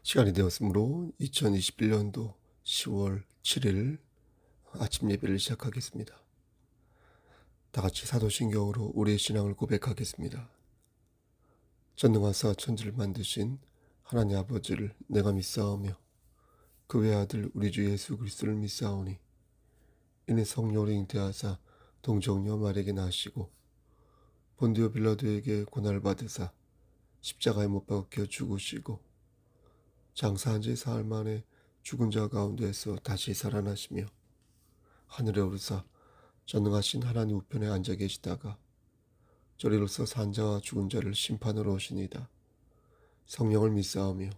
시간이 되었으므로 2021년도 10월 7일 아침 예배를 시작하겠습니다. 다 같이 사도신경으로 우리의 신앙을 고백하겠습니다. 전능하사 천지를 만드신 하나님 아버지를 내가 믿사오며 그 외아들 우리 주 예수 그리스도를 믿사오니 이는 성령으로 잉태하사 동정녀 마리아에게 나시고 본디오 빌라도에게 고난을 받으사 십자가에 못 박혀 죽으시고 장사한 지 사흘 만에 죽은 자 가운데서 다시 살아나시며 하늘에 오르사 전능하신 하나님 우편에 앉아 계시다가 저리로서 산 자와 죽은 자를 심판하러 오시니이다. 성령을 믿사오며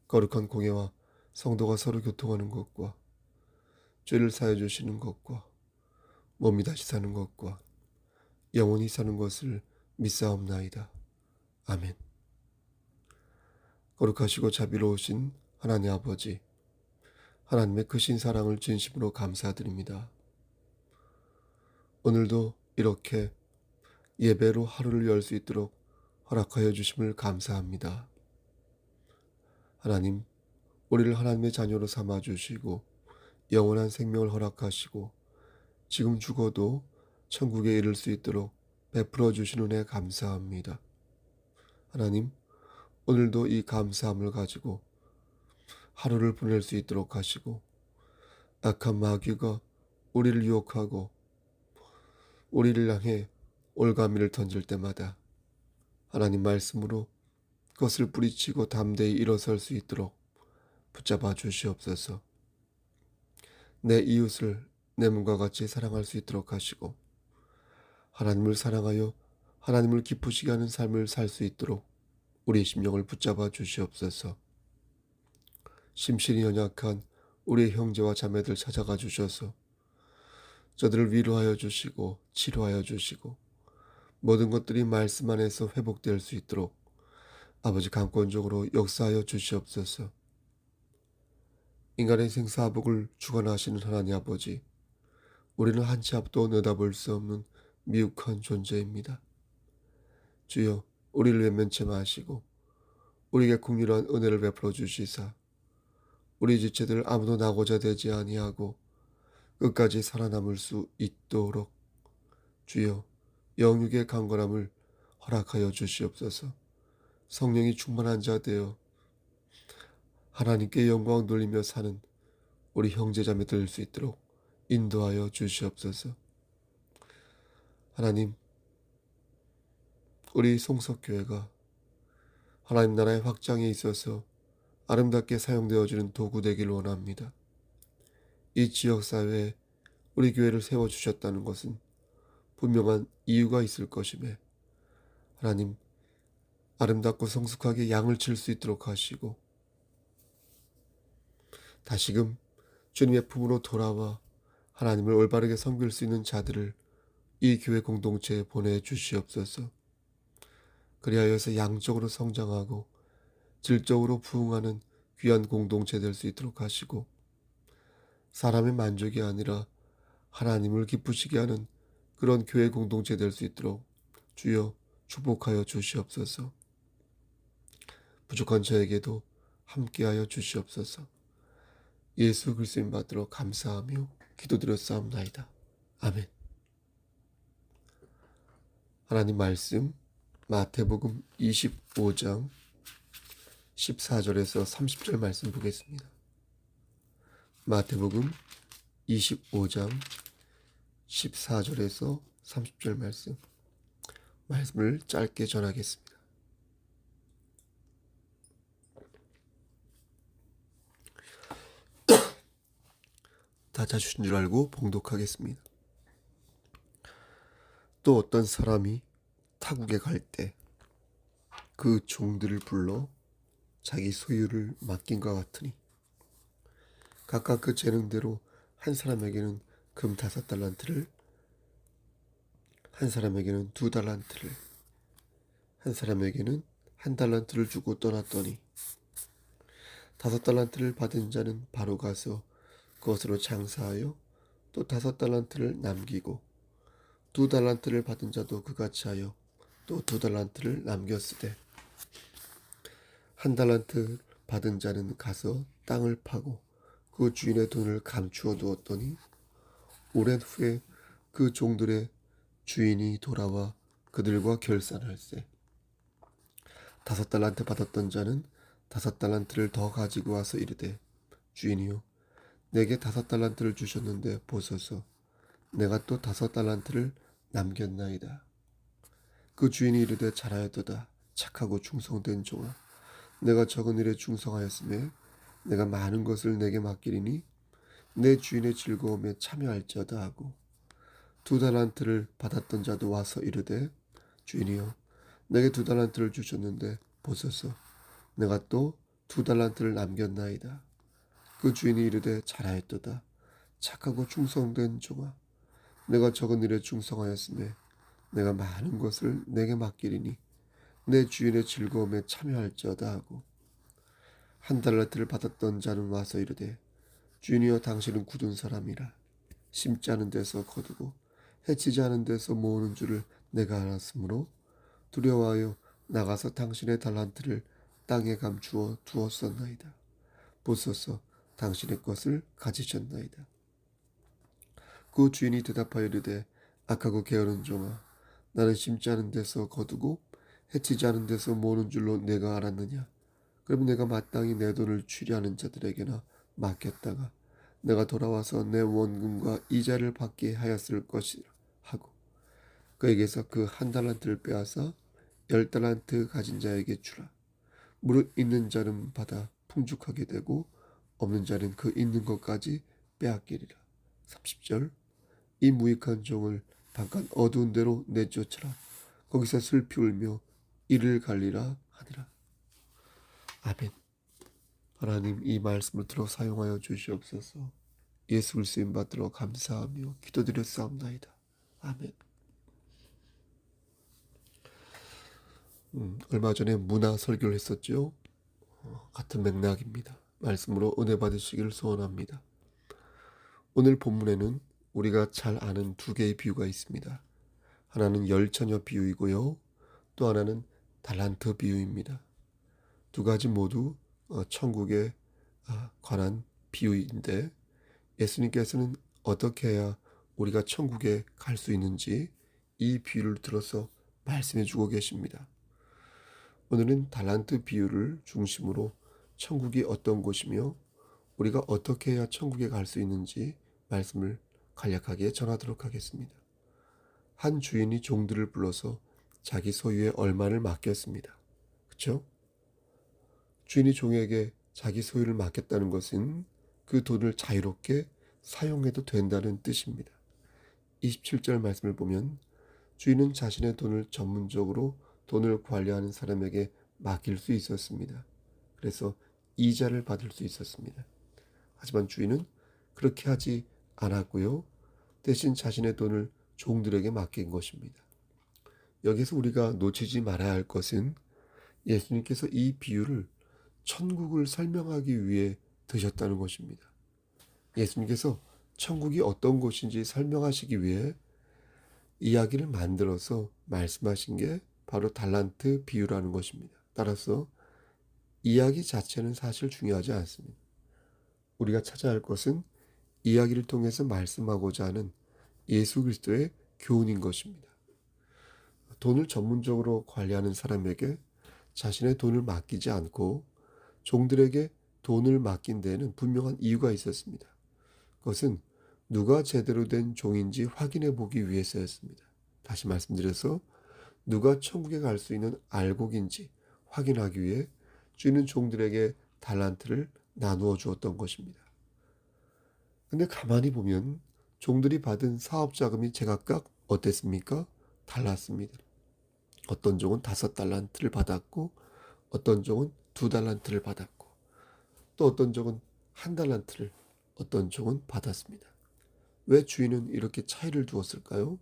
거룩한 공예와 성도가 서로 교통하는 것과 죄를 사해 주시는 것과 몸이 다시 사는 것과 영원히 사는 것을 믿사옵나이다. 아멘. 거룩하시고 자비로우신 하나님 아버지, 하나님의 크신 사랑을 진심으로 감사드립니다. 오늘도 이렇게 예배로 하루를 열 수 있도록 허락하여 주심을 감사합니다. 하나님, 우리를 하나님의 자녀로 삼아주시고 영원한 생명을 허락하시고 지금 죽어도 천국에 이를 수 있도록 베풀어 주신 은혜 감사합니다. 하나님, 오늘도 이 감사함을 가지고 하루를 보낼 수 있도록 하시고 악한 마귀가 우리를 유혹하고 우리를 향해 올가미를 던질 때마다 하나님 말씀으로 그것을 뿌리치고 담대히 일어설 수 있도록 붙잡아 주시옵소서. 내 이웃을 내 몸과 같이 사랑할 수 있도록 하시고 하나님을 사랑하여 하나님을 기쁘시게 하는 삶을 살 수 있도록 우리의 심령을 붙잡아 주시옵소서. 심신이 연약한 우리의 형제와 자매들 찾아가 주셔서 저들을 위로하여 주시고 치료하여 주시고 모든 것들이 말씀 안에서 회복될 수 있도록 아버지 강권적으로 역사하여 주시옵소서. 인간의 생사복을 주관하시는 하나님 아버지, 우리는 한 치 앞도 내다볼 수 없는 미혹한 존재입니다. 주여, 우리를 외면치 마시고 우리에게 국률한 은혜를 베풀어 주시사 우리 지체들 아무도 나고자 되지 아니하고 끝까지 살아남을 수 있도록 주여 영육의 강건함을 허락하여 주시옵소서. 성령이 충만한 자 되어 하나님께 영광 돌리며 사는 우리 형제자매 될 수 있도록 인도하여 주시옵소서. 하나님, 우리 송석교회가 하나님 나라의 확장에 있어서 아름답게 사용되어지는 도구 되길 원합니다. 이 지역사회에 우리 교회를 세워주셨다는 것은 분명한 이유가 있을 것이며 하나님, 아름답고 성숙하게 양을 칠 수 있도록 하시고 다시금 주님의 품으로 돌아와 하나님을 올바르게 섬길 수 있는 자들을 이 교회 공동체에 보내주시옵소서. 그리하여서 양적으로 성장하고 질적으로 부흥하는 귀한 공동체 될 수 있도록 하시고 사람의 만족이 아니라 하나님을 기쁘시게 하는 그런 교회 공동체 될 수 있도록 주여 축복하여 주시옵소서. 부족한 저에게도 함께하여 주시옵소서. 예수 그리스도인 받들어 감사하며 기도드렸사옵나이다. 아멘. 하나님 말씀 마태복음 25장 14절에서 30절 말씀 보겠습니다. 마태복음 25장 14절에서 30절 말씀을 짧게 전하겠습니다. 다 자주신 줄 알고 봉독하겠습니다. 또 어떤 사람이 타국에 갈 때 그 종들을 불러 자기 소유를 맡긴과 같으니 각각 그 재능대로 한 사람에게는 금 5달란트를, 한 사람에게는 2달란트를, 한 사람에게는 1달란트를 주고 떠났더니 5달란트를 받은 자는 바로 가서 그것으로 장사하여 또 5달란트를 남기고 2달란트를 받은 자도 그같이 하여 또 2달란트를 남겼으되 1달란트 받은 자는 가서 땅을 파고 그 주인의 돈을 감추어 두었더니 오랜 후에 그 종들의 주인이 돌아와 그들과 결산할세. 5달란트 받았던 자는 5달란트를 더 가지고 와서 이르되 주인이요 내게 5달란트를 주셨는데 보소서 내가 또 5달란트를 남겼나이다. 그 주인이 이르되 잘하였도다 착하고 충성된 종아 내가 적은 일에 충성하였으며 내가 많은 것을 내게 맡기리니 내 주인의 즐거움에 참여할지어다 하고 2달란트를 받았던 자도 와서 이르되 주인이여 내게 2달란트를 주셨는데 보소서 내가 또 2달란트를 남겼나이다. 그 주인이 이르되 잘하였도다 착하고 충성된 종아 내가 적은 일에 충성하였으며 내가 많은 것을 내게 맡기리니 내 주인의 즐거움에 참여할지어다 하고 1달란트를 받았던 자는 와서 이르되 주인이여 당신은 굳은 사람이라 심지 않은 데서 거두고 해치지 않은 데서 모으는 줄을 내가 알았으므로 두려워하여 나가서 당신의 달란트를 땅에 감추어 두었었나이다. 보소서 당신의 것을 가지셨나이다. 그 주인이 대답하여 이르되 악하고 게으른 종아 나는 심지 않은 데서 거두고 해치지 않은 데서 모으는 줄로 내가 알았느냐. 그럼 내가 마땅히 내 돈을 취리하는 자들에게나 맡겼다가 내가 돌아와서 내 원금과 이자를 받게 하였을 것이라 하고 그에게서 그 1달란트를 빼앗아 10달란트 가진 자에게 주라. 무릇 있는 자는 받아 풍족하게 되고 없는 자는 그 있는 것까지 빼앗기리라. 30절 이 무익한 종을 잠깐 어두운 데로 내쫓으라. 거기서 슬피 울며 이를 갈리라 하니라. 아멘. 하나님 이 말씀을 들어 사용하여 주시옵소서. 예수 그리스도인 받들어 감사하며 기도드렸사옵나이다. 아멘. 얼마 전에 문화 설교를 했었죠. 같은 맥락입니다. 말씀으로 은혜 받으시기를 소원합니다. 오늘 본문에는 우리가 잘 아는 2개의 비유가 있습니다. 하나는 열처녀 비유이고요. 또 하나는 달란트 비유입니다. 2가지 모두 천국에 관한 비유인데 예수님께서는 어떻게 해야 우리가 천국에 갈 수 있는지 이 비유를 들어서 말씀해 주고 계십니다. 오늘은 달란트 비유를 중심으로 천국이 어떤 곳이며 우리가 어떻게 해야 천국에 갈 수 있는지 말씀을 간략하게 전하도록 하겠습니다. 한 주인이 종들을 불러서 자기 소유의 얼마를 맡겼습니다. 그렇죠? 주인이 종에게 자기 소유를 맡겼다는 것은 그 돈을 자유롭게 사용해도 된다는 뜻입니다. 27절 말씀을 보면 주인은 자신의 돈을 전문적으로 돈을 관리하는 사람에게 맡길 수 있었습니다. 그래서 이자를 받을 수 있었습니다. 하지만 주인은 그렇게 하지 않았고요. 대신 자신의 돈을 종들에게 맡긴 것입니다. 여기서 우리가 놓치지 말아야 할 것은 예수님께서 이 비유를 천국을 설명하기 위해 드셨다는 것입니다. 예수님께서 천국이 어떤 곳인지 설명하시기 위해 이야기를 만들어서 말씀하신 게 바로 달란트 비유라는 것입니다. 따라서 이야기 자체는 사실 중요하지 않습니다. 우리가 찾아야 할 것은 이야기를 통해서 말씀하고자 하는 예수 그리스도의 교훈인 것입니다. 돈을 전문적으로 관리하는 사람에게 자신의 돈을 맡기지 않고 종들에게 돈을 맡긴 데에는 분명한 이유가 있었습니다. 그것은 누가 제대로 된 종인지 확인해 보기 위해서였습니다. 다시 말씀드려서 누가 천국에 갈 수 있는 알곡인지 확인하기 위해 주인은 종들에게 달란트를 나누어 주었던 것입니다. 근데 가만히 보면 종들이 받은 사업 자금이 제각각 어땠습니까? 달랐습니다. 어떤 종은 5달란트를 받았고 어떤 종은 2달란트를 받았고 또 어떤 종은 1달란트를 어떤 종은 받았습니다. 왜 주인은 이렇게 차이를 두었을까요?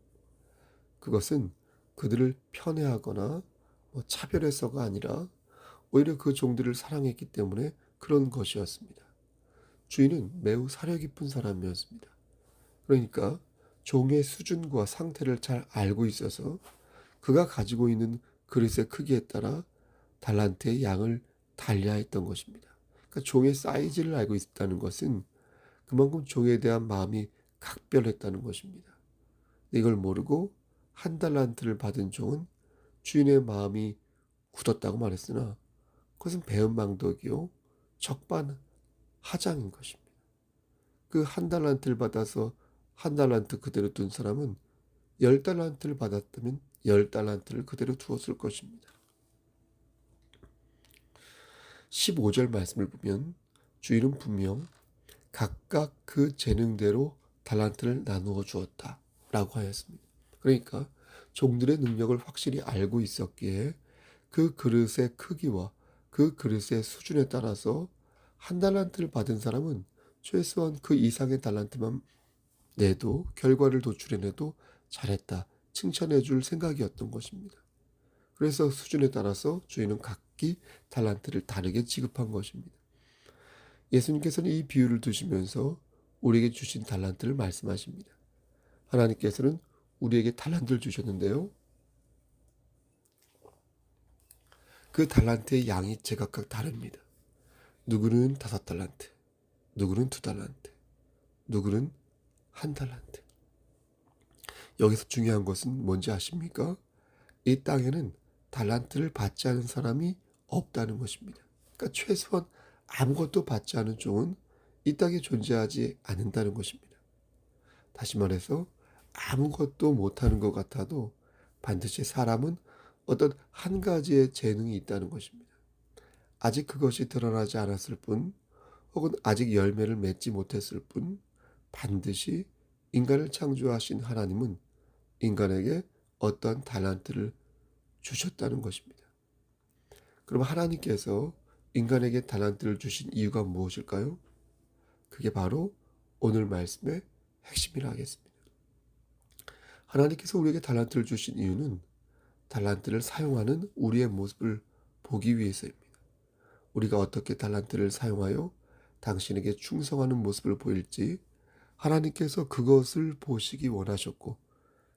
그것은 그들을 편애하거나 차별해서가 아니라 오히려 그 종들을 사랑했기 때문에 그런 것이었습니다. 주인은 매우 사려 깊은 사람이었습니다. 그러니까 종의 수준과 상태를 잘 알고 있어서 그가 가지고 있는 그릇의 크기에 따라 달란트의 양을 달리하였던 것입니다. 그러니까 종의 사이즈를 알고 있다는 것은 그만큼 종에 대한 마음이 각별했다는 것입니다. 이걸 모르고 한 달란트를 받은 종은 주인의 마음이 굳었다고 말했으나 그것은 배은망덕이요 적반하장인 것입니다. 그 한 달란트를 받아서 한 달란트 그대로 둔 사람은 10달란트를 받았다면 10달란트를 그대로 두었을 것입니다. 15절 말씀을 보면 주인은 분명 각각 그 재능대로 달란트를 나누어 주었다 라고 하였습니다. 그러니까 종들의 능력을 확실히 알고 있었기에 그 그릇의 크기와 그 그릇의 수준에 따라서 한 달란트를 받은 사람은 최소한 그 이상의 달란트만 내도 결과를 도출해내도 잘했다 칭찬해 줄 생각이었던 것입니다. 그래서 수준에 따라서 주인은 각기 달란트를 다르게 지급한 것입니다. 예수님께서는 이 비유를 두시면서 우리에게 주신 달란트를 말씀하십니다. 하나님께서는 우리에게 달란트를 주셨는데요. 그 달란트의 양이 제각각 다릅니다. 누구는 5달란트, 누구는 2달란트, 누구는 1달란트. 여기서 중요한 것은 뭔지 아십니까? 이 땅에는 달란트를 받지 않은 사람이 없다는 것입니다. 그러니까 최소한 아무것도 받지 않은 종은 이 땅에 존재하지 않는다는 것입니다. 다시 말해서 아무것도 못하는 것 같아도 반드시 사람은 어떤 한 가지의 재능이 있다는 것입니다. 아직 그것이 드러나지 않았을 뿐 혹은 아직 열매를 맺지 못했을 뿐 반드시 인간을 창조하신 하나님은 인간에게 어떤 달란트를 주셨다는 것입니다. 그럼 하나님께서 인간에게 달란트를 주신 이유가 무엇일까요? 그게 바로 오늘 말씀의 핵심이라 하겠습니다. 하나님께서 우리에게 달란트를 주신 이유는 달란트를 사용하는 우리의 모습을 보기 위해서입니다. 우리가 어떻게 달란트를 사용하여 당신에게 충성하는 모습을 보일지 하나님께서 그것을 보시기 원하셨고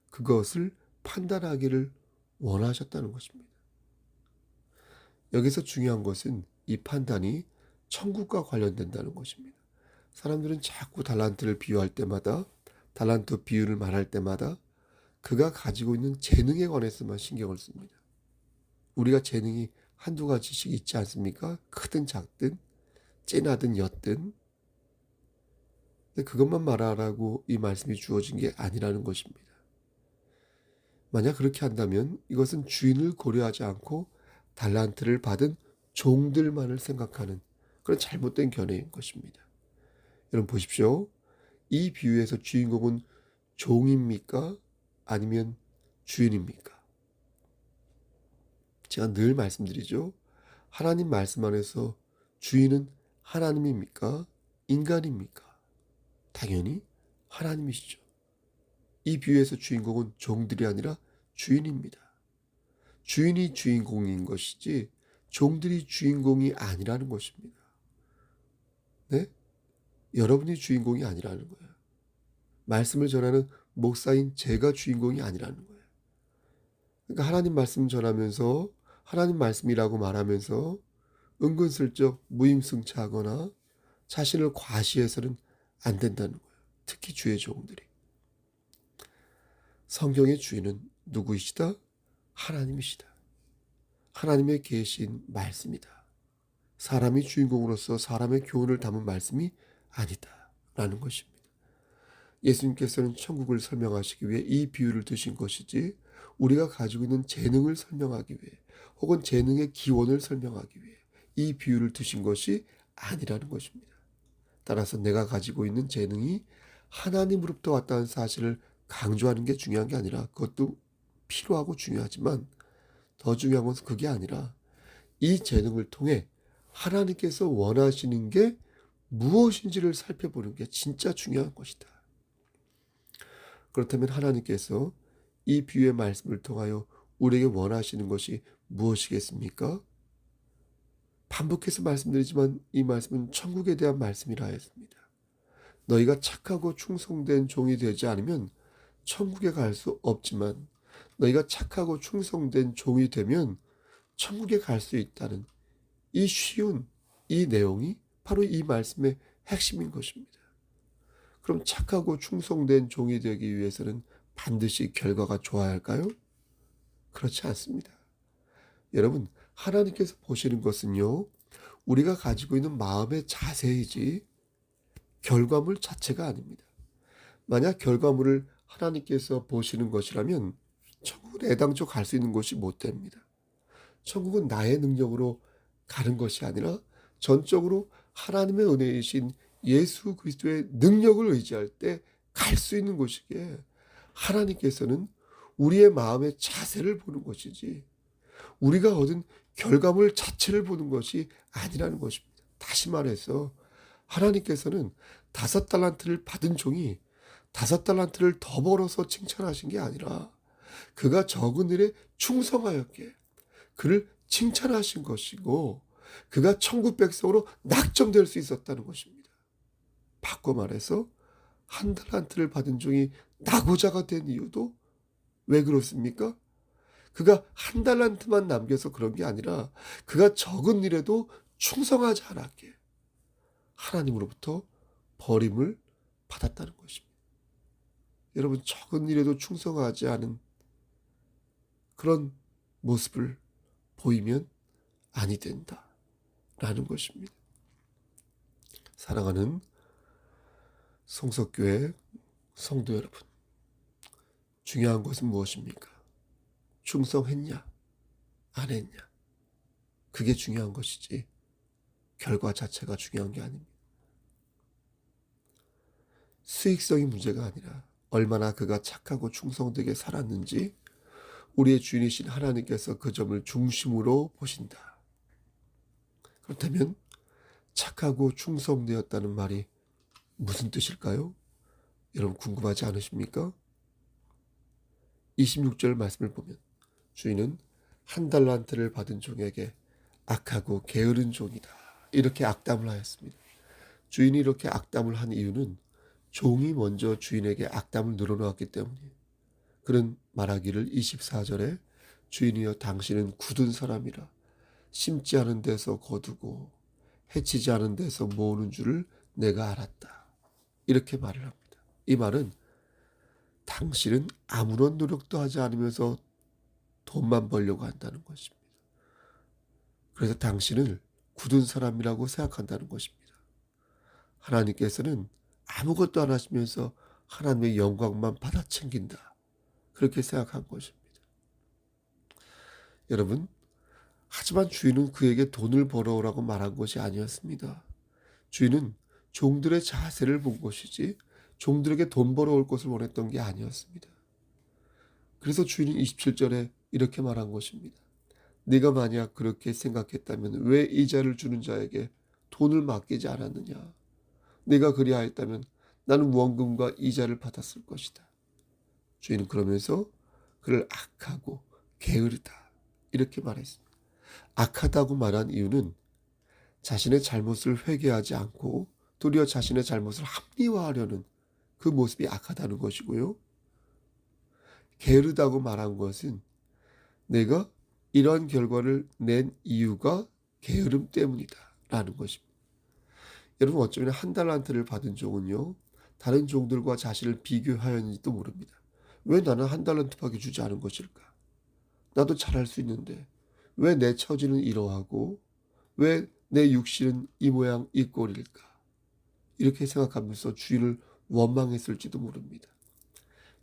그것을 판단하기를 원하셨다는 것입니다. 여기서 중요한 것은 이 판단이 천국과 관련된다는 것입니다. 사람들은 자꾸 달란트를 비유할 때마다 달란트 비유를 말할 때마다 그가 가지고 있는 재능에 관해서만 신경을 씁니다. 우리가 재능이 한두 가지씩 있지 않습니까? 크든 작든 찐하든 옅든. 근데 그것만 말하라고 이 말씀이 주어진 게 아니라는 것입니다. 만약 그렇게 한다면 이것은 주인을 고려하지 않고 달란트를 받은 종들만을 생각하는 그런 잘못된 견해인 것입니다. 여러분 보십시오. 이 비유에서 주인공은 종입니까? 아니면 주인입니까? 제가 늘 말씀드리죠. 하나님 말씀 안에서 주인은 하나님입니까? 인간입니까? 당연히 하나님이시죠. 이 비유에서 주인공은 종들이 아니라 주인입니다. 주인이 주인공인 것이지 종들이 주인공이 아니라는 것입니다. 네? 여러분이 주인공이 아니라는 거예요. 말씀을 전하는 목사인 제가 주인공이 아니라는 거예요. 그러니까 하나님 말씀 전하면서 하나님 말씀이라고 말하면서 은근슬쩍 무임승차하거나 자신을 과시해서는 안 된다는 거예요. 특히 주의 종들이. 성경의 주인은 누구이시다? 하나님이시다. 하나님의 계신 말씀이다. 사람이 주인공으로서 사람의 교훈을 담은 말씀이 아니다 라는 것입니다. 예수님께서는 천국을 설명하시기 위해 이 비유를 드신 것이지 우리가 가지고 있는 재능을 설명하기 위해 혹은 재능의 기원을 설명하기 위해 이 비유를 드신 것이 아니라는 것입니다. 따라서 내가 가지고 있는 재능이 하나님으로부터 왔다는 사실을 강조하는 게 중요한 게 아니라 그것도 필요하고 중요하지만 더 중요한 것은 그게 아니라 이 재능을 통해 하나님께서 원하시는 게 무엇인지를 살펴보는 게 진짜 중요한 것이다. 그렇다면 하나님께서 이 비유의 말씀을 통하여 우리에게 원하시는 것이 무엇이겠습니까? 반복해서 말씀드리지만 이 말씀은 천국에 대한 말씀이라 했습니다. 너희가 착하고 충성된 종이 되지 않으면 천국에 갈 수 없지만 너희가 착하고 충성된 종이 되면 천국에 갈 수 있다는 이 쉬운 이 내용이 바로 이 말씀의 핵심인 것입니다. 그럼 착하고 충성된 종이 되기 위해서는 반드시 결과가 좋아야 할까요? 그렇지 않습니다. 여러분, 하나님께서 보시는 것은요, 우리가 가지고 있는 마음의 자세이지 결과물 자체가 아닙니다. 만약 결과물을 하나님께서 보시는 것이라면 천국은 애당초 갈 수 있는 곳이 못 됩니다. 천국은 나의 능력으로 가는 것이 아니라 전적으로 하나님의 은혜이신 예수 그리스도의 능력을 의지할 때 갈 수 있는 곳이기에 하나님께서는 우리의 마음의 자세를 보는 것이지 우리가 얻은 결과물 자체를 보는 것이 아니라는 것입니다. 다시 말해서 하나님께서는 5달란트를 받은 종이 5달란트를 더 벌어서 칭찬하신 게 아니라 그가 적은 일에 충성하였기에 그를 칭찬하신 것이고 그가 천국 백성으로 낙점될 수 있었다는 것입니다. 바꿔 말해서 1달란트를 받은 종이 낙오자가 된 이유도 왜 그렇습니까? 그가 1달란트만 남겨서 그런 게 아니라 그가 적은 일에도 충성하지 않았기에 하나님으로부터 버림을 받았다는 것입니다. 여러분, 적은 일에도 충성하지 않은 그런 모습을 보이면 아니 된다라는 것입니다. 사랑하는 성석교회 성도 여러분, 중요한 것은 무엇입니까? 충성했냐? 안 했냐? 그게 중요한 것이지 결과 자체가 중요한 게 아닙니다. 수익성이 문제가 아니라 얼마나 그가 착하고 충성되게 살았는지 우리의 주인이신 하나님께서 그 점을 중심으로 보신다. 그렇다면 착하고 충성되었다는 말이 무슨 뜻일까요? 여러분 궁금하지 않으십니까? 26절 말씀을 보면 주인은 1달란트를 받은 종에게 악하고 게으른 종이다, 이렇게 악담을 하였습니다. 주인이 이렇게 악담을 한 이유는 종이 먼저 주인에게 악담을 늘어놓았기 때문이에요. 그는 말하기를 24절에 주인이여 당신은 굳은 사람이라 심지 않은 데서 거두고 해치지 않은 데서 모으는 줄을 내가 알았다, 이렇게 말을 합니다. 이 말은 당신은 아무런 노력도 하지 않으면서 돈만 벌려고 한다는 것입니다. 그래서 당신을 굳은 사람이라고 생각한다는 것입니다. 하나님께서는 아무것도 안 하시면서 하나님의 영광만 받아 챙긴다, 그렇게 생각한 것입니다. 여러분, 하지만 주인은 그에게 돈을 벌어오라고 말한 것이 아니었습니다. 주인은 종들의 자세를 본 것이지 종들에게 돈 벌어올 것을 원했던 게 아니었습니다. 그래서 주인은 27절에 이렇게 말한 것입니다. 네가 만약 그렇게 생각했다면 왜 이자를 주는 자에게 돈을 맡기지 않았느냐? 네가 그리하였다면 나는 원금과 이자를 받았을 것이다. 주인은 그러면서 그를 악하고 게으르다, 이렇게 말했습니다. 악하다고 말한 이유는 자신의 잘못을 회개하지 않고 도리어 자신의 잘못을 합리화하려는 그 모습이 악하다는 것이고요. 게으르다고 말한 것은 내가 이러한 결과를 낸 이유가 게으름 때문이다 라는 것입니다. 여러분, 어쩌면 1달란트를 받은 종은요, 다른 종들과 자신을 비교하였는지도 모릅니다. 왜 나는 1달란트밖에 주지 않은 것일까? 나도 잘할 수 있는데 왜 내 처지는 이러하고 왜 내 육신은 이 모양 이 꼴일까? 이렇게 생각하면서 주인을 원망했을지도 모릅니다.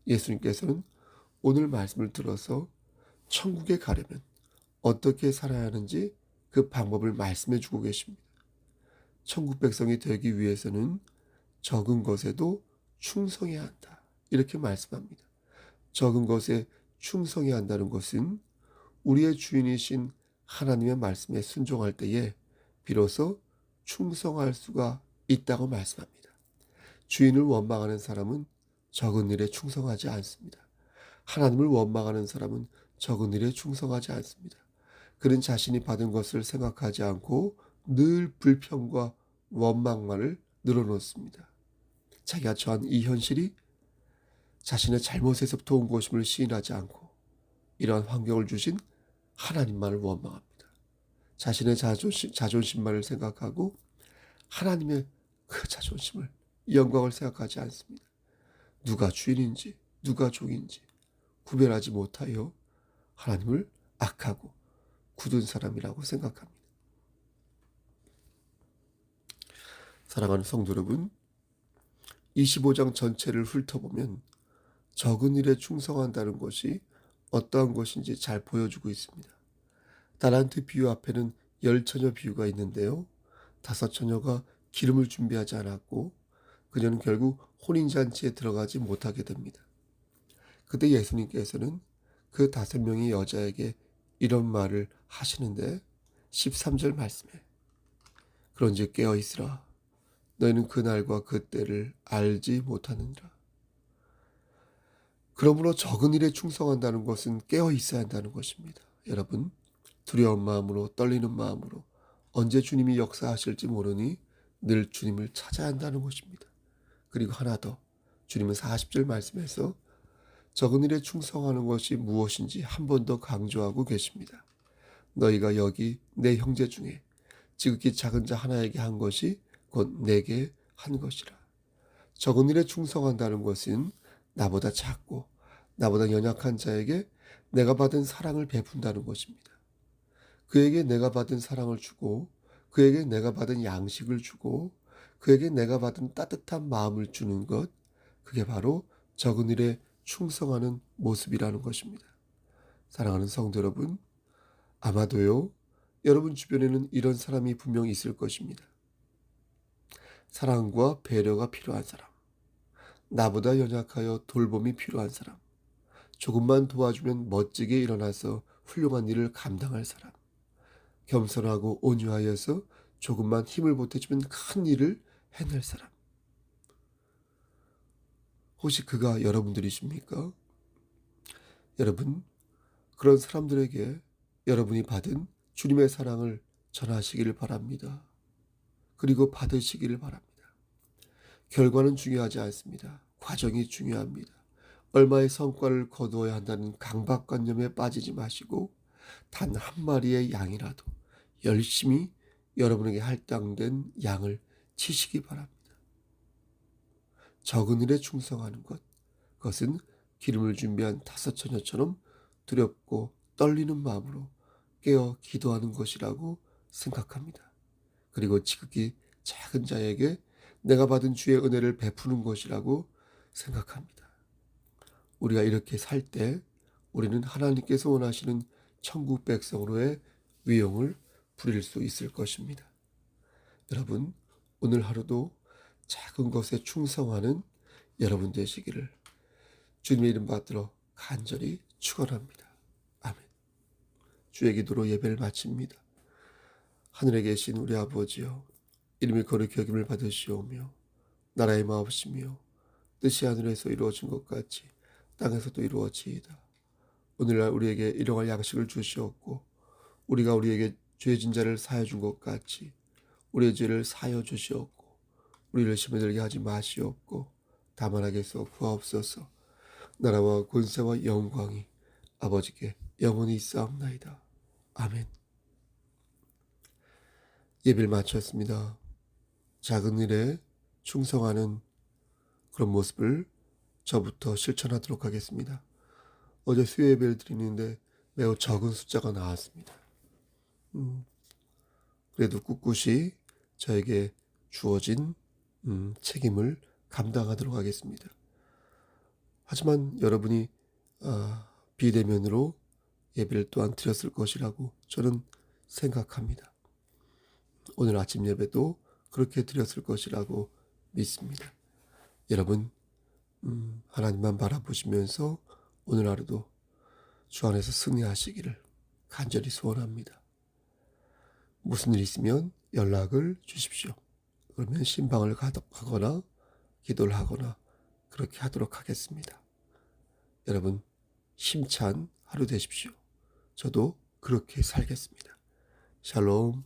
예수님께서는 오늘 말씀을 들어서 천국에 가려면 어떻게 살아야 하는지 그 방법을 말씀해 주고 계십니다. 천국 백성이 되기 위해서는 적은 것에도 충성해야 한다, 이렇게 말씀합니다. 적은 것에 충성해야 한다는 것은 우리의 주인이신 하나님의 말씀에 순종할 때에 비로소 충성할 수가 있다고 말씀합니다. 주인을 원망하는 사람은 적은 일에 충성하지 않습니다. 하나님을 원망하는 사람은 적은 일에 충성하지 않습니다. 그는 자신이 받은 것을 생각하지 않고 늘 불평과 원망만을 늘어놓습니다. 자기가 처한 이 현실이 자신의 잘못에서부터 온 것임을 시인하지 않고 이러한 환경을 주신 하나님만을 원망합니다. 자신의 자존심만을 생각하고 하나님의 그 자존심을, 영광을 생각하지 않습니다. 누가 주인인지 누가 종인지 구별하지 못하여 하나님을 악하고 굳은 사람이라고 생각합니다. 사랑하는 성도 여러분, 25장 전체를 훑어보면 적은 일에 충성한다는 것이 어떠한 것인지 잘 보여주고 있습니다. 달란트 비유 앞에는 10처녀 비유가 있는데요. 5처녀가 기름을 준비하지 않았고 그녀는 결국 혼인잔치에 들어가지 못하게 됩니다. 그때 예수님께서는 그 5명의 여자에게 이런 말을 하시는데 13절 말씀에 그런즉 깨어있으라 너희는 그날과 그 때를 알지 못하느니라. 그러므로 적은 일에 충성한다는 것은 깨어있어야 한다는 것입니다. 여러분, 두려운 마음으로 떨리는 마음으로 언제 주님이 역사하실지 모르니 늘 주님을 찾아야 한다는 것입니다. 그리고 하나 더, 주님은 40절 말씀에서 적은 일에 충성하는 것이 무엇인지 한 번 더 강조하고 계십니다. 너희가 여기 내 형제 중에 지극히 작은 자 하나에게 한 것이 곧 내게 한 것이라. 적은 일에 충성한다는 것은 나보다 작고 나보다 연약한 자에게 내가 받은 사랑을 베푼다는 것입니다. 그에게 내가 받은 사랑을 주고 그에게 내가 받은 양식을 주고 그에게 내가 받은 따뜻한 마음을 주는 것, 그게 바로 적은 일에 충성하는 모습이라는 것입니다. 사랑하는 성도 여러분, 아마도요, 여러분 주변에는 이런 사람이 분명히 있을 것입니다. 사랑과 배려가 필요한 사람, 나보다 연약하여 돌봄이 필요한 사람, 조금만 도와주면 멋지게 일어나서 훌륭한 일을 감당할 사람, 겸손하고 온유하여서 조금만 힘을 보태주면 큰 일을 해낼 사람. 혹시 그가 여러분들이십니까? 여러분, 그런 사람들에게 여러분이 받은 주님의 사랑을 전하시기를 바랍니다. 그리고 받으시기를 바랍니다. 결과는 중요하지 않습니다. 과정이 중요합니다. 얼마의 성과를 거두어야 한다는 강박관념에 빠지지 마시고 단 한 마리의 양이라도 열심히 여러분에게 할당된 양을 치시기 바랍니다. 적은 일에 충성하는 것, 그것은 기름을 준비한 5처녀처럼 두렵고 떨리는 마음으로 깨어 기도하는 것이라고 생각합니다. 그리고 지극히 작은 자에게 내가 받은 주의 은혜를 베푸는 것이라고 생각합니다. 우리가 이렇게 살 때 우리는 하나님께서 원하시는 천국 백성으로의 위용을 부릴 수 있을 것입니다. 여러분, 오늘 하루도 작은 것에 충성하는 여러분 되시기를 주님의 이름 받들어 간절히 축원합니다. 아멘. 주의 기도로 예배를 마칩니다. 하늘에 계신 우리 아버지여, 이름이 거룩히 여김을 받으시오며 나라의 마옵시며 뜻이 하늘에서 이루어진 것 같이 땅에서도 이루어지이다. 오늘날 우리에게 일용할 양식을 주시옵고 우리가 우리에게 죄진 자를 사하여 준 것 같이 우리의 죄를 사하여 주시옵고 우리를 시험에 들게 하지 마시옵고 다만 하게서 구하옵소서. 나라와 권세와 영광이 아버지께 영원히 있사옵나이다. 아멘. 예배를 마쳤습니다. 작은 일에 충성하는 그런 모습을 저부터 실천하도록 하겠습니다. 어제 수요 예배를 드리는데 매우 적은 숫자가 나왔습니다. 그래도 꿋꿋이 저에게 주어진 책임을 감당하도록 하겠습니다. 하지만 여러분이 비대면으로 예배를 또한 드렸을 것이라고 저는 생각합니다. 오늘 아침 예배도 그렇게 드렸을 것이라고 믿습니다. 여러분, 하나님만 바라보시면서 오늘 하루도 주 안에서 승리하시기를 간절히 소원합니다. 무슨 일 있으면 연락을 주십시오. 그러면 신방을 가거나 기도를 하거나 그렇게 하도록 하겠습니다. 여러분, 힘찬 하루 되십시오. 저도 그렇게 살겠습니다. 샬롬.